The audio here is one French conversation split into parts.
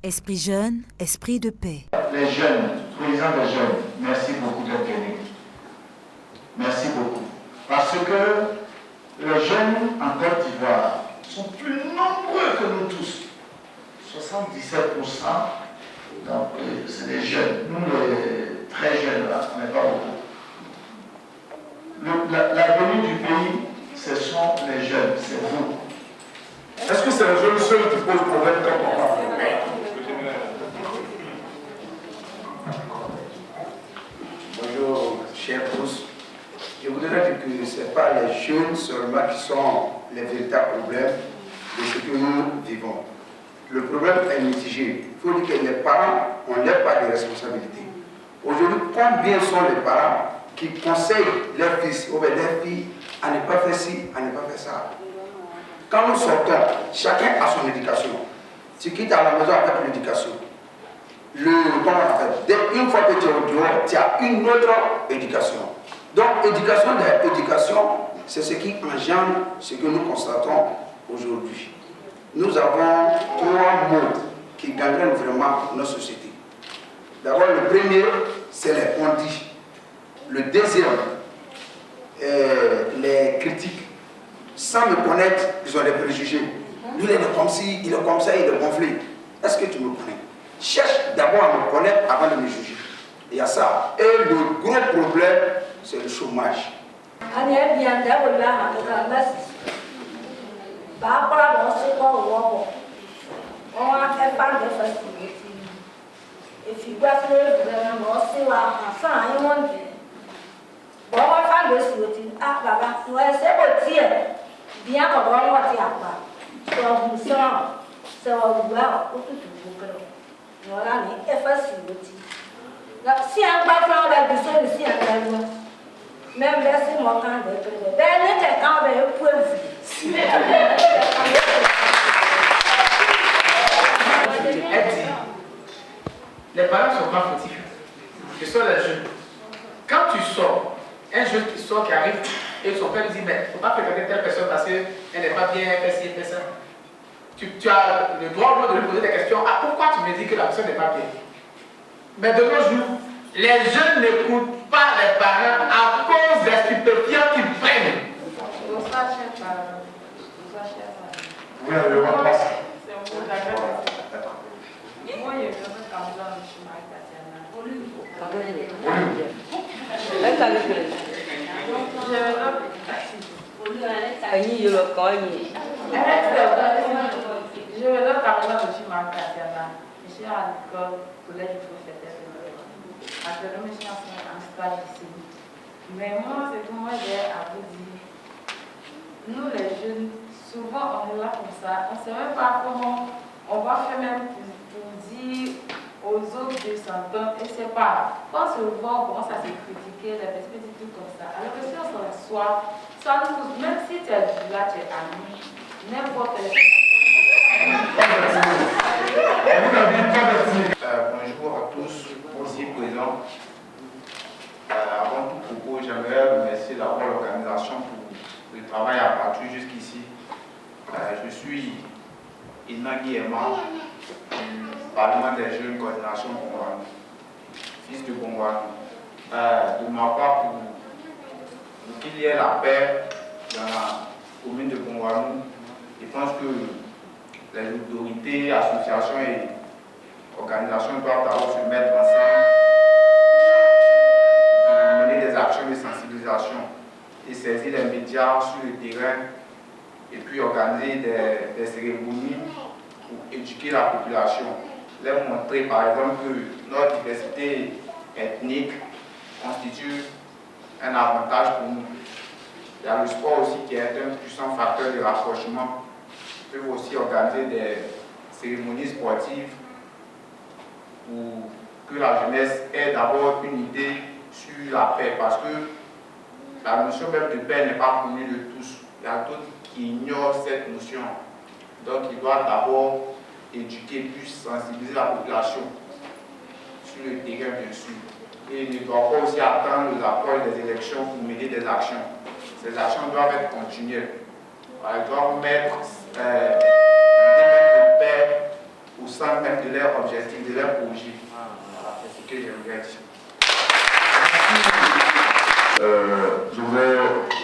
Esprit jeune, esprit de paix. Les jeunes, président des jeunes, merci beaucoup d'être venu. Merci beaucoup. Parce que les jeunes en Côte d'Ivoire sont plus nombreux que nous tous. 77%. Donc, c'est des jeunes. Nous, les très jeunes, là, on n'est pas beaucoup. L'avenir du pays, ce sont les jeunes, c'est vous. Est-ce que c'est les jeunes seuls qui posent problème quand on parle? Bonjour, chers tous. Je voudrais dire que ce n'est pas les jeunes seulement qui sont les véritables problèmes de ce que nous vivons. Le problème est mitigé. Il faut dire que les parents ont leur part de responsabilité. Aujourd'hui, combien sont les parents qui conseillent leurs fils ou leurs filles à ne pas faire ci, à ne pas faire ça? Quand nous sortons, chacun a son éducation. Tu quittes à la maison avec l'éducation. Une fois que tu es au dehors, tu as une autre éducation. Donc, éducation de l'éducation, c'est ce qui engendre ce que nous constatons aujourd'hui. Nous avons trois mots qui gangrènent vraiment nos sociétés. D'abord, le premier, c'est les on-dit. Le deuxième, les critiques. Sans me connaître, ils ont des préjugés. Lui, il est comme ci, il est comme ça, il est gonflé. Est-ce que tu me connais? Cherche d'abord à me connaître avant de me juger. Il y a ça. Et le gros problème, c'est le chômage. Même verser mon camp de près. Ben, n'était quand même pour les parents ne sont pas fautifs. Ce sont les jeunes. Quand tu sors, un jeune qui sort, qui arrive, et son père lui dit, mais il ne faut pas fréquenter telle personne parce qu'elle n'est pas bien, elle fait ci, elle fait ça. Tu as le droit de lui poser des questions. Ah, pourquoi tu me dis que la personne n'est pas bien? Mais de nos jours, les jeunes n'écoutent pas les parents à cause des stupéfiants qu'ils prennent. Bonsoir, cher parent. Bonsoir, cher parent. Oui, le roi passe. C'est un mot d'agrément. Moi, il y a un candidat de chez Marie Tatiana. Je vais leur candidat de chez Marie Tatiana. Je suis à l'école collège du prophète. Actuellement, je suis en stage ici. Mais moi, c'est que moi, j'ai à vous dire, nous les jeunes, souvent on est là comme ça, on ne sait même pas comment on va faire même pour dire aux autres de s'entendre, et c'est pas, quand on se voit, on commence à se critiquer, les petits trucs comme ça. Alors que si on s'en soit, ça nous pousse, même si tu es là, tu es ami, n'importe quel. Bonjour à tous, aussi présents. Avant tout propos, j'aimerais remercier d'abord l'organisation pour le travail abattu jusqu'ici. Je suis Inagi Emma, du Parlement des Jeunes Coordination Bongouanou, fils de Bongouanou. De ma part, pour qu'il y ait la paix dans la commune de Bongouanou, je pense que les autorités, associations et organisations doivent d'abord se mettre ensemble, mener des actions de sensibilisation et saisir les médias sur le terrain et puis organiser des cérémonies pour éduquer la population, leur montrer par exemple que notre diversité ethnique constitue un avantage pour nous. Il y a le sport aussi qui est un puissant facteur de rapprochement. Ils peuvent aussi organiser des cérémonies sportives pour que la jeunesse ait d'abord une idée sur la paix, parce que la notion même de paix n'est pas connue de tous. Il y a d'autres qui ignorent cette notion. Donc il doit d'abord éduquer, puis sensibiliser la population sur le terrain, bien sûr. Et il ne doit pas aussi attendre les approches des élections pour mener des actions. Ces actions doivent être continuelles. Ils doivent mettre des de paix même de leurs objectifs, de leurs projets. C'est ce que j'aimerais dire. Je voudrais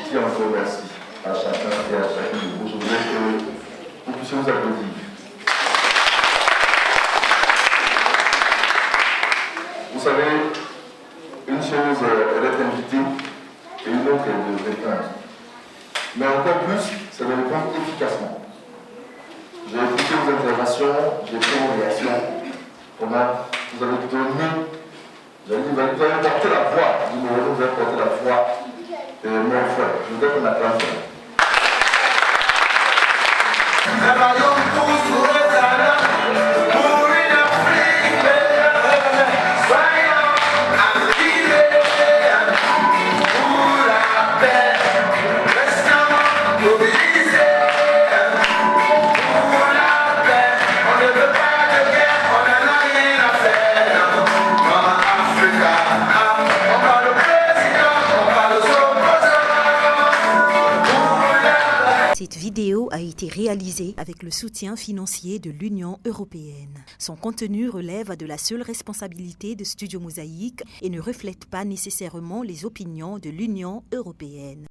dire encore merci à chacun et à chacune de vous. Je voudrais que vous puissiez vous applaudir. Vous savez, une chose, elle est invitée et une autre est de répondre. Mais encore plus, c'est de répondre efficacement. J'ai écouté vos interventions, j'ai pris vos réactions. Comment vous avez donné, vous avez porté la voix du Mourou, vous avez porté la voix de mon frère. Je voudrais qu'on acclame ça. Travaillons tous pour le talent, pour une Afrique meilleure. Soyons activés pour la paix. Restons mobilisés pour la paix. On ne veut pas de guerre, on n'en a rien à faire. En Afrique, on parle au président, on parle aux opposants. Cette vidéo a été réalisée avec le soutien financier de l'Union européenne. Son contenu relève de la seule responsabilité de Studio Mosaïque et ne reflète pas nécessairement les opinions de l'Union européenne.